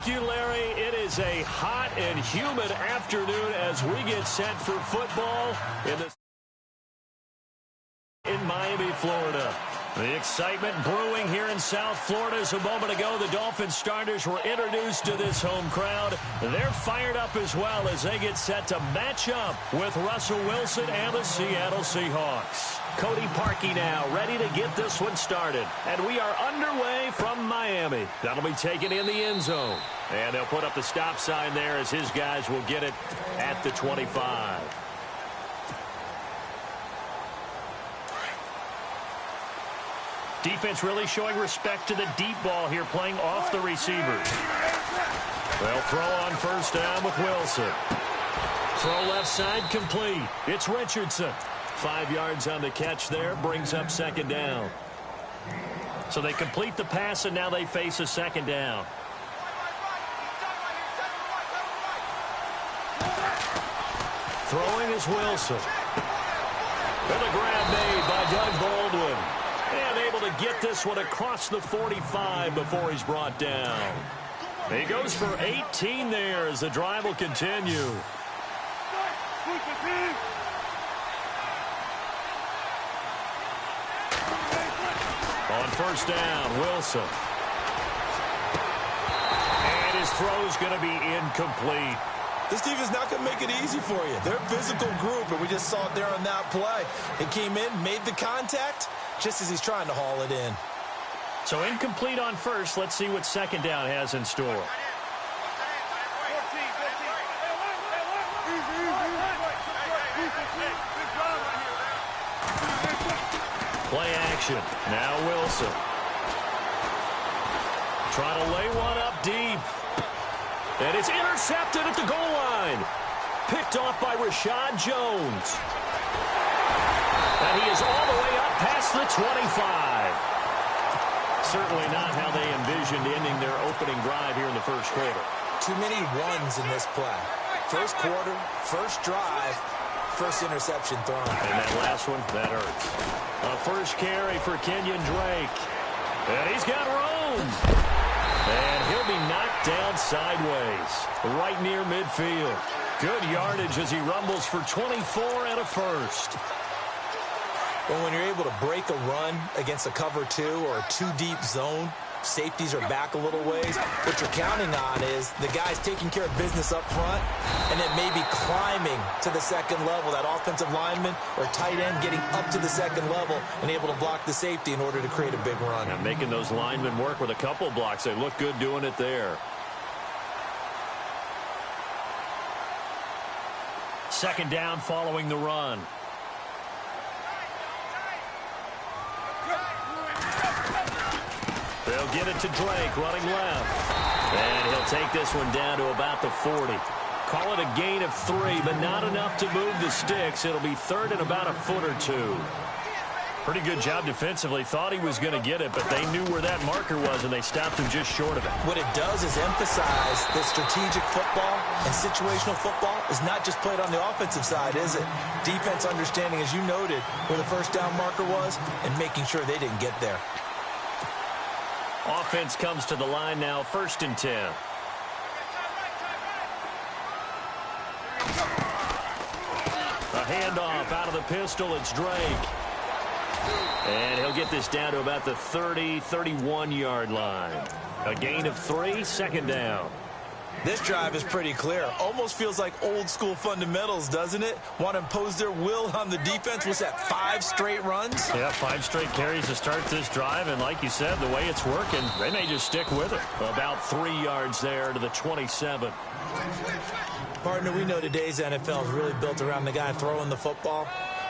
you, Larry. It is a hot and humid afternoon as we get set for football in Miami, Florida. The excitement brewing here in South Florida as a moment ago the Dolphins starters were introduced to this home crowd. They're fired up as well as they get set to match up with Russell Wilson and the Seattle Seahawks. Cody Parkey now ready to get this one started. And we are underway from Miami. That'll be taken in the end zone. And they'll put up the stop sign there as his guys will get it at the 25. Defense really showing respect to the deep ball here, playing off the receivers. They'll throw on first down with Wilson. Throw left side complete. It's Richardson. 5 yards on the catch there, brings up second down. So they complete the pass, and now they face a second down. Throwing is Wilson. And a grab made by Doug Baldwin. And able to get this one across the 45 before he's brought down. He goes for 18 there as the drive will continue. On first down, Wilson. And his throw's going to be incomplete. This defense is not going to make it easy for you. They're a physical group, and we just saw it there on that play. It came in, made the contact, just as he's trying to haul it in. So incomplete on first. Let's see what second down has in store. Play action. Now Wilson. Trying to lay one up deep. And it's intercepted at the goal line. Picked off by Rashad Jones. And he is all the way up past the 25. Certainly not how they envisioned ending their opening drive here in the first quarter. Too many ones in this play. First quarter, first drive, first interception thrown. And that last one, that hurts. A first carry for Kenyon Drake. And he's got room. And he'll be knocked down sideways, right near midfield. Good yardage as he rumbles for 24 and a first. Well, when you're able to break a run against a cover 2 or a 2-deep zone, safeties are back a little ways. What you're counting on is the guys taking care of business up front and then maybe climbing to the second level, that offensive lineman or tight end getting up to the second level and able to block the safety in order to create a big run. And making those linemen work with a couple blocks. They look good doing it there. Second down following the run. They'll get it to Drake, running left. And he'll take this one down to about the 40. Call it a gain of 3, but not enough to move the sticks. It'll be third and about a foot or 2. Pretty good job defensively. Thought he was going to get it, but they knew where that marker was, and they stopped him just short of it. What it does is emphasize that strategic football and situational football is not just played on the offensive side, is it? Defense understanding, as you noted, where the first down marker was and making sure they didn't get there. Offense comes to the line now, 1st and 10. A handoff out of the pistol. It's Drake. And he'll get this down to about the 30, 31-yard line. A gain of 3, second down. This drive is pretty clear. Almost feels like old-school fundamentals, doesn't it? Want to impose their will on the defense. What's that, 5 straight runs? Yeah, 5 straight carries to start this drive. And like you said, the way it's working, they may just stick with it. About 3 yards there to the 27. Partner, we know today's NFL is really built around the guy throwing the football.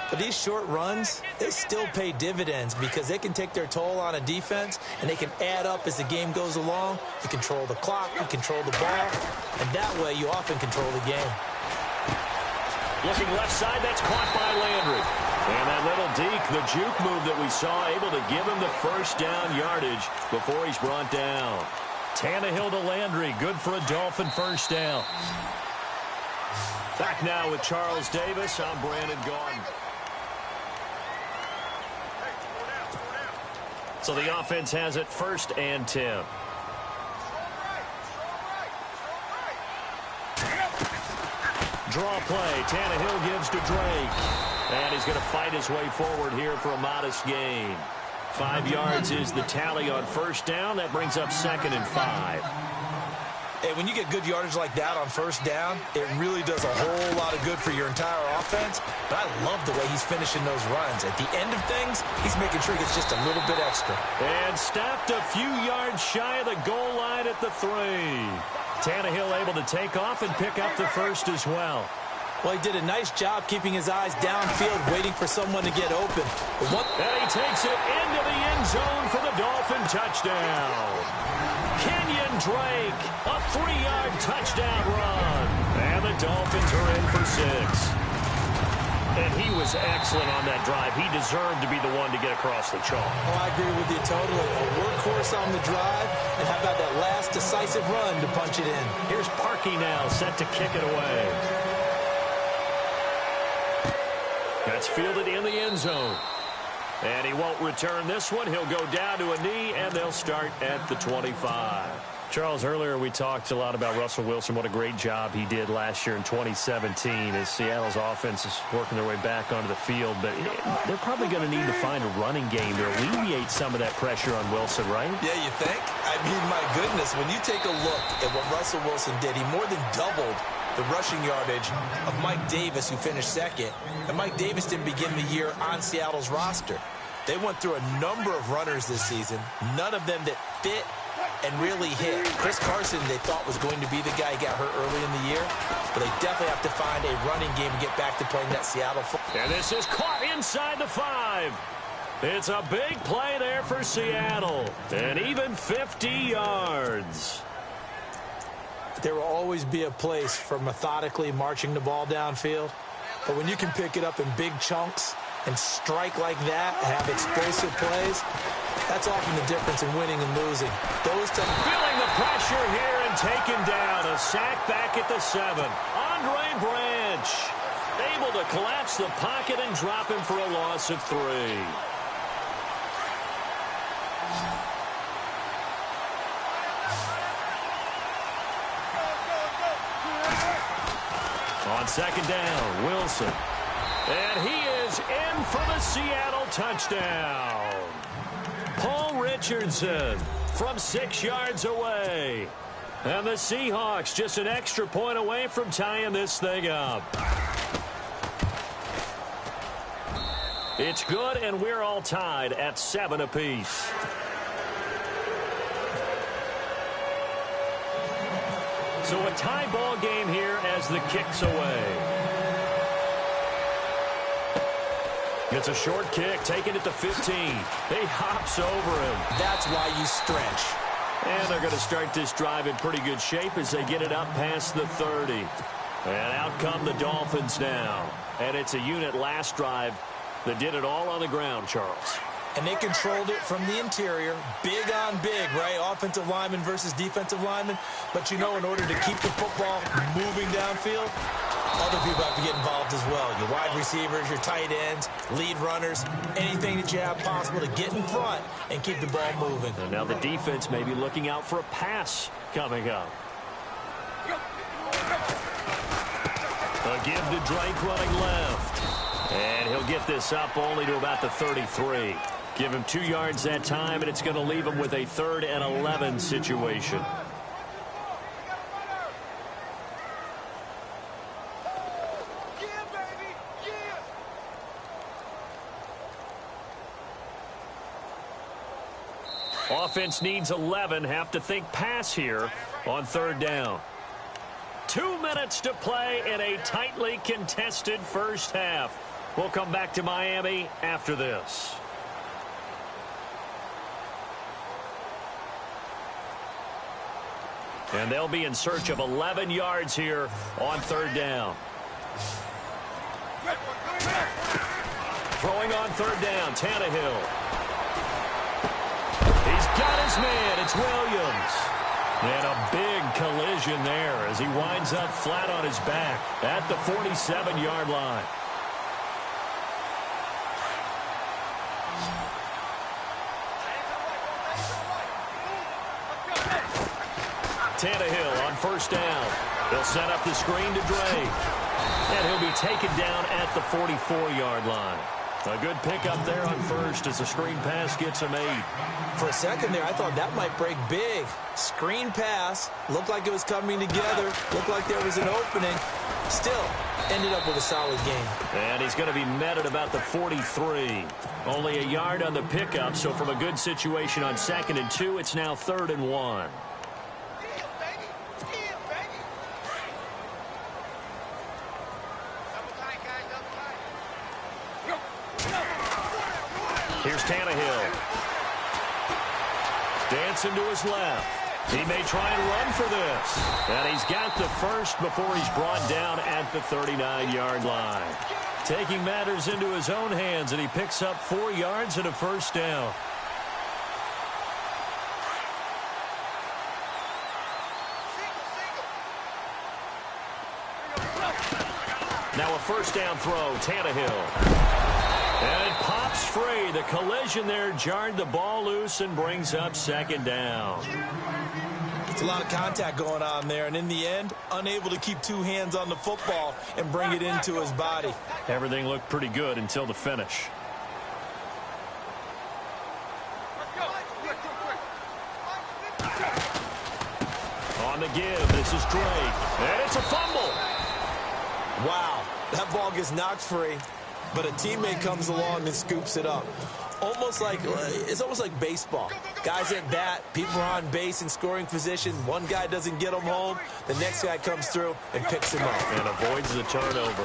But these short runs, they still pay dividends because they can take their toll on a defense and they can add up as the game goes along. You control the clock, you control the ball, and that way you often control the game. Looking left side, that's caught by Landry. And that little deke, the juke move that we saw, able to give him the first down yardage before he's brought down. Tannehill to Landry, good for a Dolphin first down. Back now with Charles Davis. I'm Brandon Gaudin. So the offense has it 1st and 10. draw play. Tannehill gives to Drake. And he's going to fight his way forward here for a modest gain. 5 yards is the tally on first down. That brings up 2nd and 5. Hey, when you get good yardage like that on first down, it really does a whole lot of good for your entire offense. But I love the way he's finishing those runs. At the end of things, he's making sure he gets just a little bit extra. And stopped a few yards shy of the goal line at the 3. Tannehill able to take off and pick up the first as well. Well, he did a nice job keeping his eyes downfield, waiting for someone to get open. And he takes it into the end zone for the Dolphin touchdown. Kenyon Drake, a 3-yard touchdown run. And the Dolphins are in for 6. And he was excellent on that drive. He deserved to be the one to get across the chalk. Oh, I agree with you totally. A workhorse on the drive. And how about that last decisive run to punch it in? Here's Parkey now, set to kick it away. That's fielded in the end zone. And he won't return this one. He'll go down to a knee, and they'll start at the 25. Charles, earlier we talked a lot about Russell Wilson, what a great job he did last year in 2017 as Seattle's offense is working their way back onto the field. But they're probably going to need to find a running game to alleviate some of that pressure on Wilson, right? Yeah, you think? I mean, my goodness, when you take a look at what Russell Wilson did, he more than doubled the rushing yardage of Mike Davis, who finished 2nd. And Mike Davis didn't begin the year on Seattle's roster. They went through a number of runners this season, none of them that fit and really hit. Chris Carson, they thought, was going to be the guy who got hurt early in the year, but they definitely have to find a running game and get back to playing that Seattle football. And this is caught inside the 5. It's a big play there for Seattle, and even 50 yards. There will always be a place for methodically marching the ball downfield, but when you can pick it up in big chunks and strike like that, have explosive plays, that's often the difference in winning and losing. Feeling the pressure here and taken down. A sack back at the 7. Andre Branch able to collapse the pocket and drop him for a loss of 3. On 2nd down, Wilson. And he is in for the Seattle touchdown. Paul Richardson from 6 yards away. And the Seahawks just an extra point away from tying this thing up. It's good, and we're all tied at 7 apiece. So a tie ball game here as the kick's away. It's a short kick, taken at the 15. He hops over him. That's why you stretch. And they're going to start this drive in pretty good shape as they get it up past the 30. And out come the Dolphins now. And it's a unit last drive that did it all on the ground, Charles. And they controlled it from the interior, big on big, right? Offensive lineman versus defensive lineman. But, you know, in order to keep the football moving downfield, other people have to get involved as well. Your wide receivers, your tight ends, lead runners, anything that you have possible to get in front and keep the ball moving. And now the defense may be looking out for a pass coming up. A give to Drake running left. And he'll get this up only to about the 33. Give him 2 yards that time, and it's going to leave him with a 3rd and 11 situation. Offense needs 11. Have to think pass here on 3rd down. 2 minutes to play in a tightly contested first half. We'll come back to Miami after this. And they'll be in search of 11 yards here on 3rd down. Throwing on 3rd down, Tannehill. He's got his man. It's Williams. And a big collision there as he winds up flat on his back at the 47-yard line. Tannehill on 1st down. They'll set up the screen to Drake. And he'll be taken down at the 44-yard line. A good pickup there on first as the screen pass gets him 8. For a second there, I thought that might break big. Screen pass. Looked like it was coming together. Looked like there was an opening. Still, ended up with a solid game. And he's going to be met at about the 43. Only a yard on the pickup, so from a good situation on 2nd and 2, it's now 3rd and 1. Here's Tannehill. Dancing to his left. He may try and run for this. And he's got the first before he's brought down at the 39-yard line. Taking matters into his own hands, and he picks up 4 yards and a first down. Now a first down throw, Tannehill. And it pops free. The collision there jarred the ball loose and brings up 2nd down. It's a lot of contact going on there, and in the end, unable to keep 2 hands on the football and bring it into his body. Everything looked pretty good until the finish. On the give, this is Drake. And it's a fumble. Wow, that ball gets knocked free, but a teammate comes along and scoops it up. It's almost like baseball. Guys at bat, people are on base in scoring position. One guy doesn't get him home. The next guy comes through and picks him up. And avoids the turnover.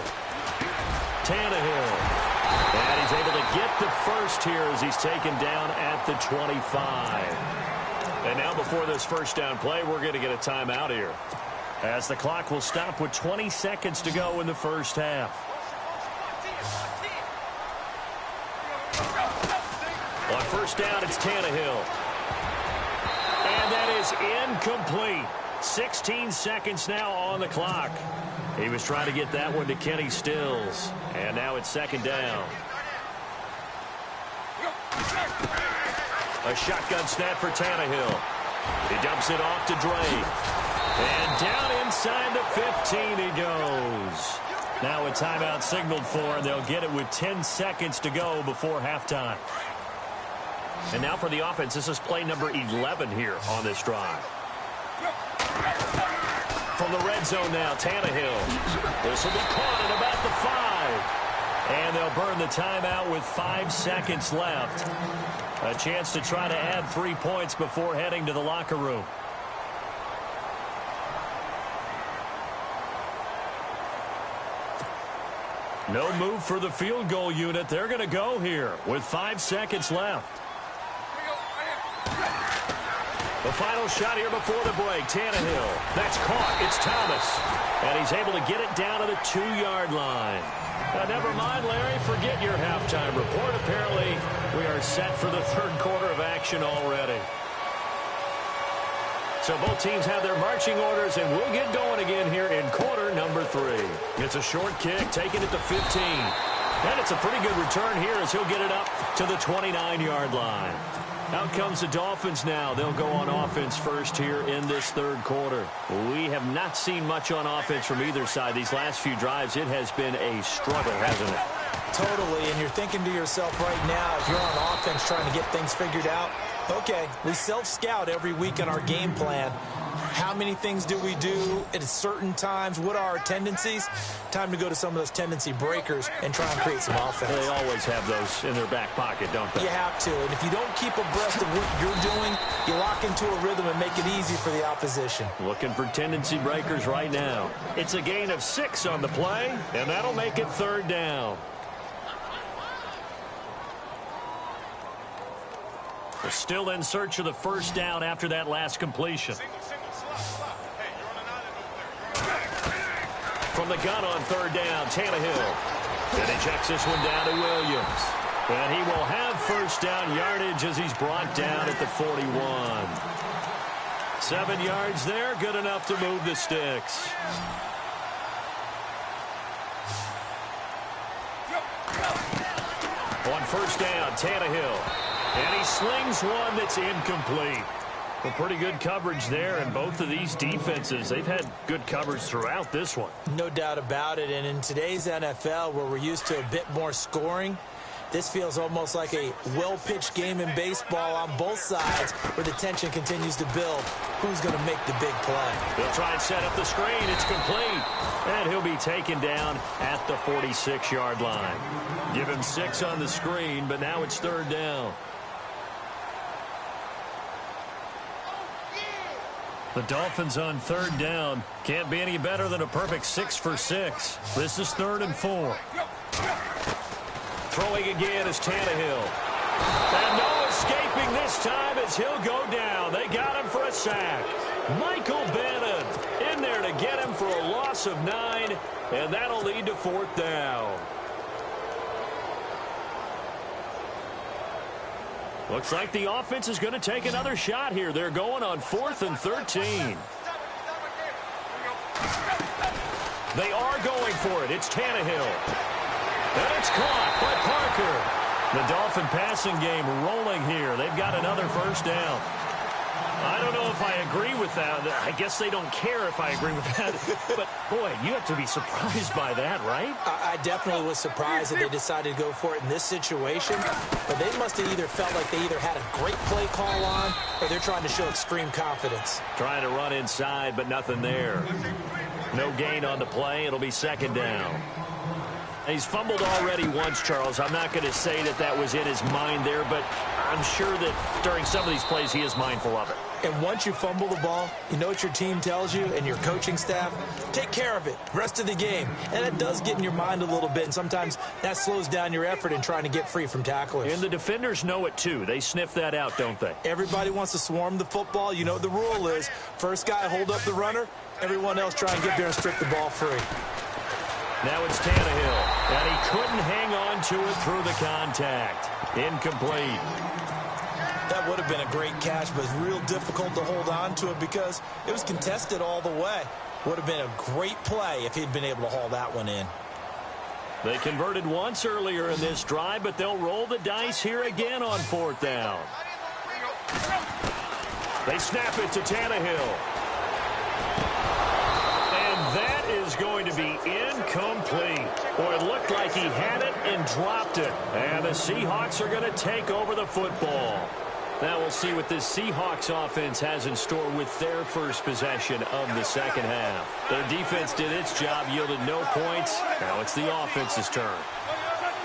Tannehill. And he's able to get the first here as he's taken down at the 25. And now before this first down play, we're going to get a timeout here, as the clock will stop with 20 seconds to go in the first half. On first down, it's Tannehill. And that is incomplete. 16 seconds now on the clock. He was trying to get that one to Kenny Stills. And now it's 2nd down. A shotgun snap for Tannehill. He dumps it off to Drake. And down inside the 15 he goes. Now a timeout signaled for, and they'll get it with 10 seconds to go before halftime. And now for the offense, this is play number 11 here on this drive. From the red zone now, Tannehill. This will be caught at about the 5. And they'll burn the timeout with 5 seconds left. A chance to try to add 3 points before heading to the locker room. No move for the field goal unit. They're going to go here with 5 seconds left. The final shot here before the break. Tannehill. That's caught. It's Thomas. And he's able to get it down to the 2-yard line. Now, never mind, Larry. Forget your halftime report. Apparently, we are set for the 3rd quarter of action already. So both teams have their marching orders, and we'll get going again here in quarter number 3. It's a short kick, taking it to 15. And it's a pretty good return here as he'll get it up to the 29-yard line. Out comes the Dolphins now. They'll go on offense first here in this 3rd quarter. We have not seen much on offense from either side. These last few drives, it has been a struggle, hasn't it? Totally, and you're thinking to yourself right now, if you're on offense trying to get things figured out, okay, we self-scout every week on our game plan. How many things do we do at certain times? What are our tendencies? Time to go to some of those tendency breakers and try and create some offense. They always have those in their back pocket, don't they? You have to, and if you don't keep abreast of what you're doing, you lock into a rhythm and make it easy for the opposition. Looking for tendency breakers right now. It's a gain of 6 on the play, and that'll make it 3rd down. We're still in search of the first down after that last completion. From the gun on 3rd down, Tannehill. And he checks this one down to Williams. And he will have first down yardage as he's brought down at the 41. 7 yards there, good enough to move the sticks. On first down, Tannehill. And he slings one that's incomplete. Well, pretty good coverage there, and both of these defenses, they've had good coverage throughout this one. No doubt about it, and in today's NFL, where we're used to a bit more scoring, this feels almost like a well-pitched game in baseball on both sides where the tension continues to build. Who's going to make the big play? He'll try and set up the screen. It's complete. And he'll be taken down at the 46-yard line. Give him 6 on the screen, but now it's 3rd down. The Dolphins on 3rd down. Can't be any better than a perfect 6 for 6. This is 3rd and 4. Throwing again is Tannehill. And no escaping this time as he'll go down. They got him for a sack. Michael Bannon in there to get him for a loss of 9, and that'll lead to 4th down. Looks like the offense is going to take another shot here. They're going on 4th and 13. They are going for it. It's Tannehill. And it's caught by Parker. The Dolphin passing game rolling here. They've got another 1st down. I don't know if I agree with that. I guess they don't care if I agree with that. But, boy, you have to be surprised by that, right? I definitely was surprised that they decided to go for it in this situation. But they must have either felt like they either had a great play call on or they're trying to show extreme confidence. Trying to run inside, but nothing there. No gain on the play. It'll be 2nd down. He's fumbled already once, Charles. I'm not going to say that that was in his mind there, but I'm sure that during some of these plays he is mindful of it. And once you fumble the ball, you know what your team tells you and your coaching staff? Take care of it rest of the game. And it does get in your mind a little bit, and sometimes that slows down your effort in trying to get free from tacklers. And the defenders know it, too. They sniff that out, don't they? Everybody wants to swarm the football. You know what the rule is. First guy hold up the runner. Everyone else try and get there and strip the ball free. Now it's Tannehill, and he couldn't hang on to it through the contact. Incomplete. That would have been a great catch, but it's real difficult to hold on to it because it was contested all the way. Would have been a great play if he'd been able to haul that one in. They converted once earlier in this drive, but they'll roll the dice here again on 4th down. They snap it to Tannehill. That is going to be incomplete. Boy, it looked like he had it and dropped it. And the Seahawks are going to take over the football. Now we'll see what this Seahawks offense has in store with their first possession of the 2nd half. Their defense did its job, yielded no points. Now it's the offense's turn.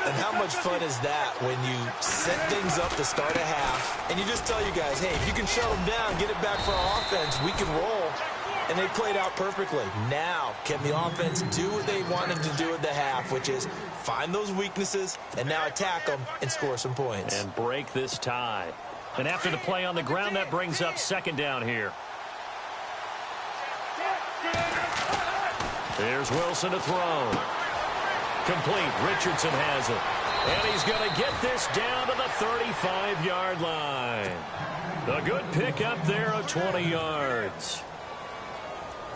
And how much fun is that when you set things up to start a half and you just tell you guys, hey, if you can shut them down, get it back for our offense, we can roll. And they played out perfectly. Now, can the offense do what they wanted to do at the half, which is find those weaknesses and now attack them and score some points. And break this tie. And after the play on the ground, that brings up 2nd down here. Here's Wilson to throw. Complete. Richardson has it. And he's going to get this down to the 35-yard line. A good pickup there of 20 yards.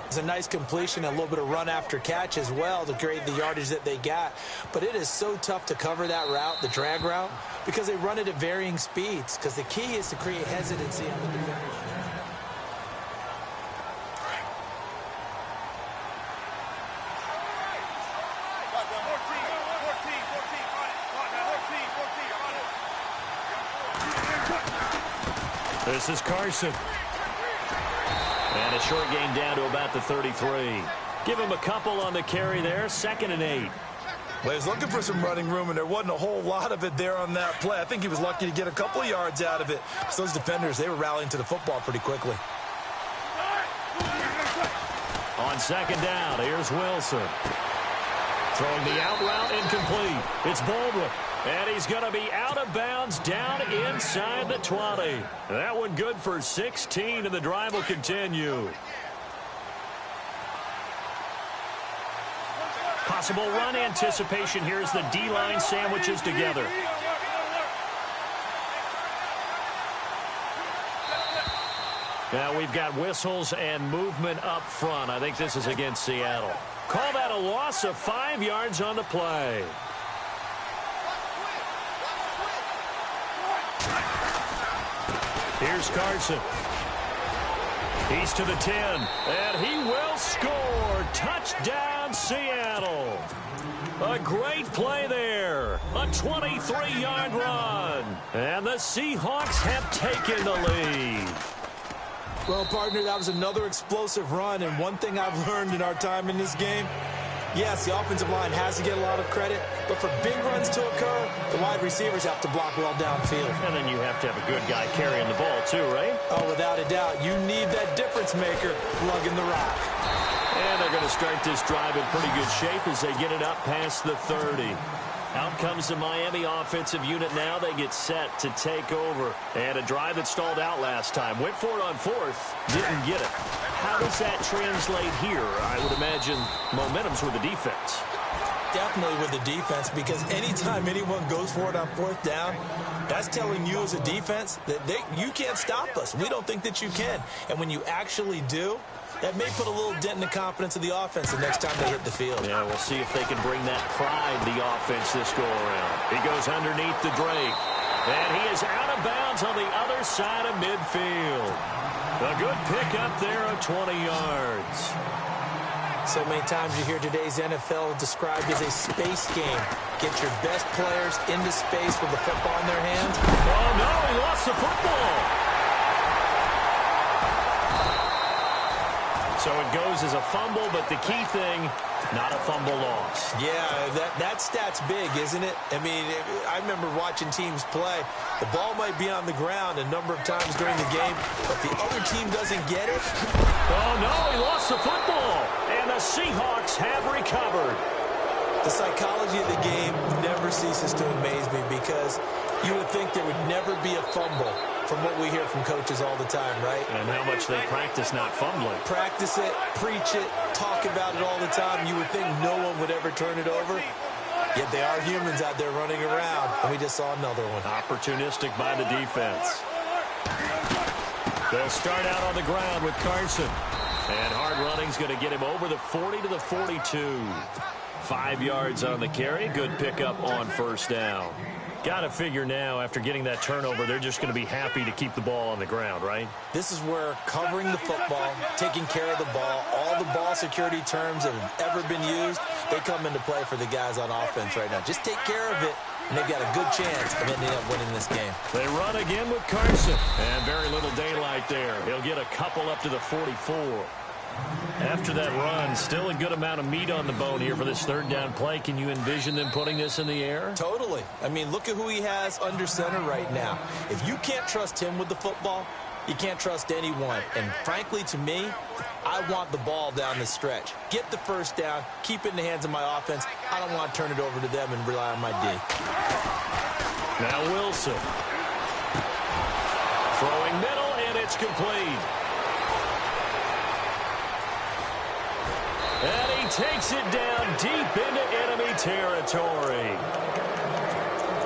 It's a nice completion, a little bit of run after catch as well to create the yardage that they got. But it is so tough to cover that route, the drag route, because they run it at varying speeds. Because the key is to create hesitancy on the defenders. This is Carson. And a short gain down to about the 33. Give him a couple on the carry there. 2nd and 8. Well, he was looking for some running room, and there wasn't a whole lot of it there on that play. I think he was lucky to get a couple of yards out of it. So those defenders, they were rallying to the football pretty quickly. On 2nd down, here's Wilson. Throwing the out route incomplete. It's Baldwin. And he's going to be out of bounds down inside the 20. That one good for 16, and the drive will continue. Possible run anticipation here as the D-line sandwiches together. Now we've got whistles and movement up front. I think this is against Seattle. Call that a loss of 5 yards on the play. Here's Carson. He's to the 10, and he will score. Touchdown, Seattle. A great play there. A 23-yard run. And the Seahawks have taken the lead. Well, partner, that was another explosive run, and one thing I've learned in our time in this game, yes, the offensive line has to get a lot of credit, but for big runs to occur, the wide receivers have to block well downfield. And then you have to have a good guy carrying the ball too, right? Oh, without a doubt. You need that difference maker lugging the rock. And they're going to start this drive in pretty good shape as they get it up past the 30. Out comes the Miami offensive unit now. They get set to take over. And a drive that stalled out last time. Went for it on fourth. Didn't get it. How does that translate here? I would imagine momentum's with the defense. Definitely with the defense, because anytime anyone goes for it on fourth down, that's telling you as a defense that you can't stop us. We don't think that you can. And when you actually do, that may put a little dent in the confidence of the offense the next time they hit the field. Yeah, we'll see if they can bring that pride to the offense this go-around. He goes underneath the Drake. And he is out of bounds on the other side of midfield. A good pickup there of 20 yards. So many times you hear today's NFL described as a space game. Get your best players into space with the football in their hands. Oh, no, he lost the football. So it goes as a fumble, but the key thing, not a fumble loss. Yeah, that stat's big, isn't it? I mean, I remember watching teams play. The ball might be on the ground a number of times during the game, but the other team doesn't get it. Oh, no, he lost the football. And the Seahawks have recovered. The psychology of the game never ceases to amaze me, because you would think there would never be a fumble from what we hear from coaches all the time, right? And how much they practice not fumbling. Practice it, preach it, talk about it all the time. You would think no one would ever turn it over. Yet they are humans out there running around, and we just saw another one. Opportunistic by the defense. They'll start out on the ground with Carson. And hard running's going to get him over the 40 to the 42. 5 yards on the carry. Good pickup on first down. Got to figure now, after getting that turnover, they're just going to be happy to keep the ball on the ground, right? This is where covering the football, taking care of the ball, all the ball security terms that have ever been used, they come into play for the guys on offense right now. Just take care of it, and they've got a good chance of ending up winning this game. They run again with Carson, and very little daylight there. He'll get a couple up to the 44. After that run, still a good amount of meat on the bone here for this third down play. Can you envision them putting this in the air? Totally. I mean, look at who he has under center right now. If you can't trust him with the football, you can't trust anyone. And frankly, to me, I want the ball down the stretch. Get the first down, keep it in the hands of my offense. I don't want to turn it over to them and rely on my D. Now Wilson. Throwing middle, and it's complete. And he takes it down deep into enemy territory.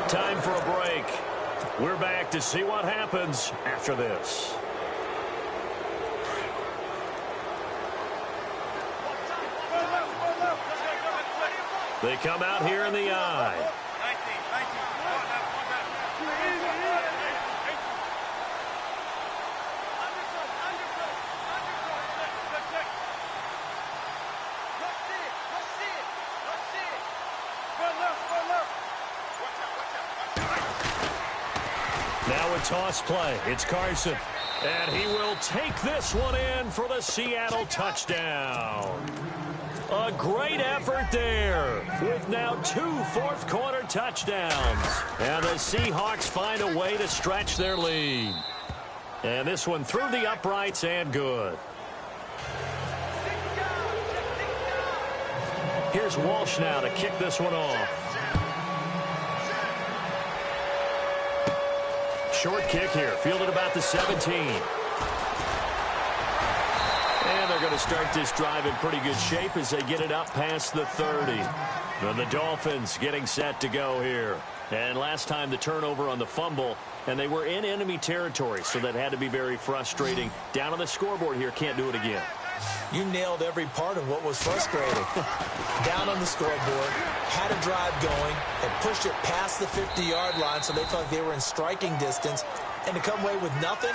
Time for a break. We're back to see what happens after this. They come out here in the I. Now a toss play. It's Carson. And he will take this one in for the Seattle touchdown. A great effort there with now 2 fourth-quarter touchdowns. And the Seahawks find a way to stretch their lead. And this one through the uprights and good. Here's Walsh now to kick this one off. Short kick here, fielded about the 17. And they're going to start this drive in pretty good shape as they get it up past the 30. And the Dolphins getting set to go here. And last time the turnover on the fumble, and they were in enemy territory, so that had to be very frustrating. Down on the scoreboard here, can't do it again. You nailed every part of what was frustrating. Down on the scoreboard, had a drive going, and pushed it past the 50-yard line so they felt like they were in striking distance, and to come away with nothing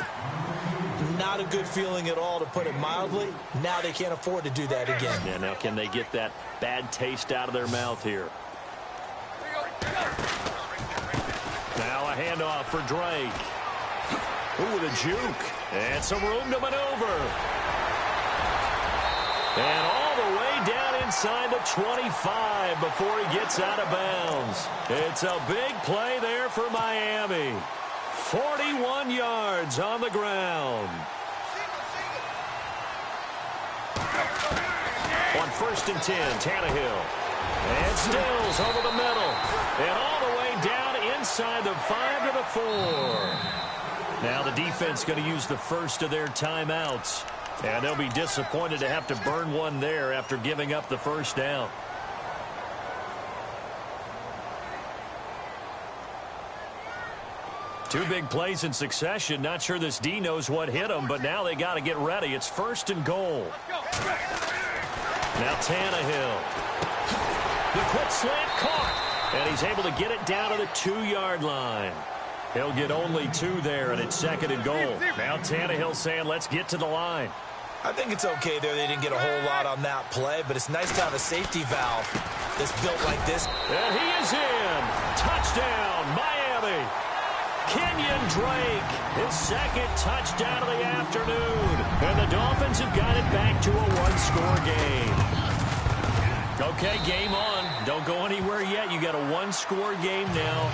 not a good feeling at all, to put it mildly. Now they can't afford to do that again. Yeah, now can they get that bad taste out of their mouth here? Now a handoff for Drake. Ooh, with a juke. And some room to maneuver. And all the way down inside the 25 before he gets out of bounds. It's a big play there for Miami. 41 yards on the ground. On 1st and 10, Tannehill. And Stills over the middle. And all the way down inside the 5 to the 4. Now the defense going to use the first of their timeouts. And they'll be disappointed to have to burn one there after giving up the first down. Two big plays in succession. Not sure this D knows what hit him, but now they got to get ready. It's 1st and goal. Now Tannehill. The quick slant caught. And he's able to get it down to the 2-yard line. He'll get only 2 there, and it's 2nd and goal. Now Tannehill saying, let's get to the line. I think it's okay there. They didn't get a whole lot on that play, but it's nice to have a safety valve that's built like this. And he is in. Touchdown, Miami. Kenyon Drake, his 2nd touchdown of the afternoon. And the Dolphins have got it back to a 1-score game. Okay, game on. Don't go anywhere yet. You got a 1-score game now.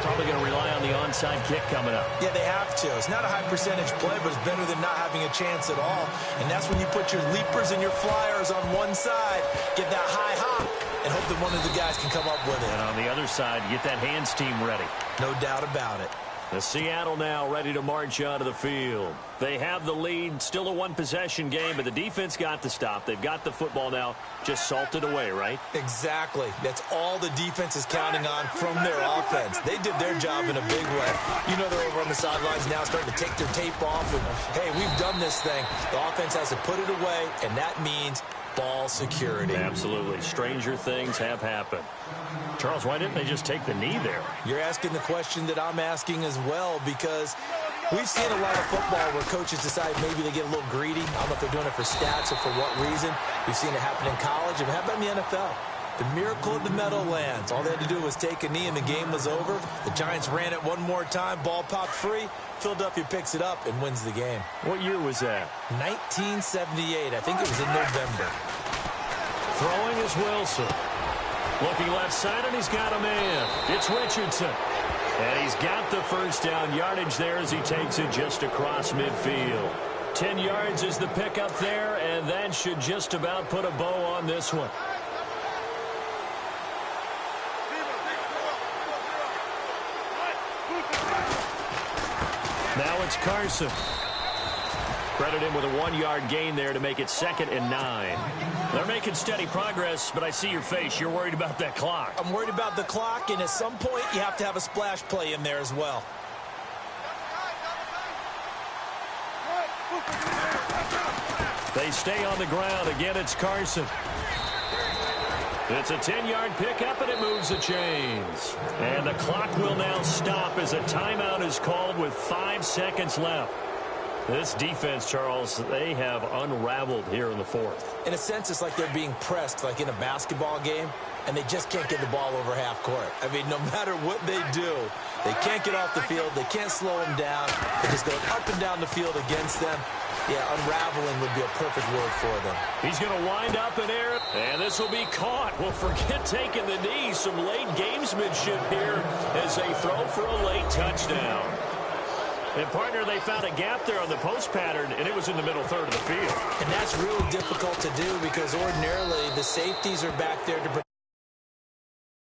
Probably going to rely on the onside kick coming up. Yeah, they have to. It's not a high percentage play, but it's better than not having a chance at all. And that's when you put your leapers and your flyers on one side, get that high hop, and hope that one of the guys can come up with it. And on the other side, get that hands team ready. No doubt about it. The Seattle now ready to march onto the field. They have the lead, still a one-possession game, but the defense got the stop. They've got the football now, just salted away, right? Exactly. That's all the defense is counting on from their offense. They did their job in a big way. You know they're over on the sidelines now starting to take their tape off, and, hey, we've done this thing. The offense has to put it away, and that means ball security. Absolutely. Stranger things have happened. Charles, why didn't they just take the knee there? You're asking the question that I'm asking as well, because we've seen a lot of football where coaches decide maybe they get a little greedy. I don't know if they're doing it for stats or for what reason. We've seen it happen in college, and how about in the NFL? The miracle of the Meadowlands. All they had to do was take a knee, and the game was over. The Giants ran it one more time. Ball popped free. Philadelphia picks it up and wins the game. What year was that? 1978. I think it was in November. Throwing is Wilson. Looking left side, and he's got a man. It's Richardson. And he's got the first down yardage there as he takes it just across midfield. 10 yards is the pickup there, and that should just about put a bow on this one. Now it's Carson. Credit him with a 1-yard gain there to make it 2nd and 9. They're making steady progress, but I see your face. You're worried about that clock. I'm worried about the clock, and at some point you have to have a splash play in there as well. They stay on the ground. Again, it's Carson. It's a 10-yard pickup, and it moves the chains. And the clock will now stop as a timeout is called with 5 seconds left. This defense, Charles, they have unraveled here in the 4th. In a sense, it's like they're being pressed like in a basketball game, and they just can't get the ball over half court. I mean, no matter what they do, they can't get off the field. They can't slow them down. They're just going up and down the field against them. Yeah, unraveling would be a perfect word for them. He's going to wind up in air, and this will be caught. Well, forget taking the knee. Some late gamesmanship here as they throw for a late touchdown. And, partner, they found a gap there on the post pattern, and it was in the middle third of the field. And that's really difficult to do because ordinarily the safeties are back there to protect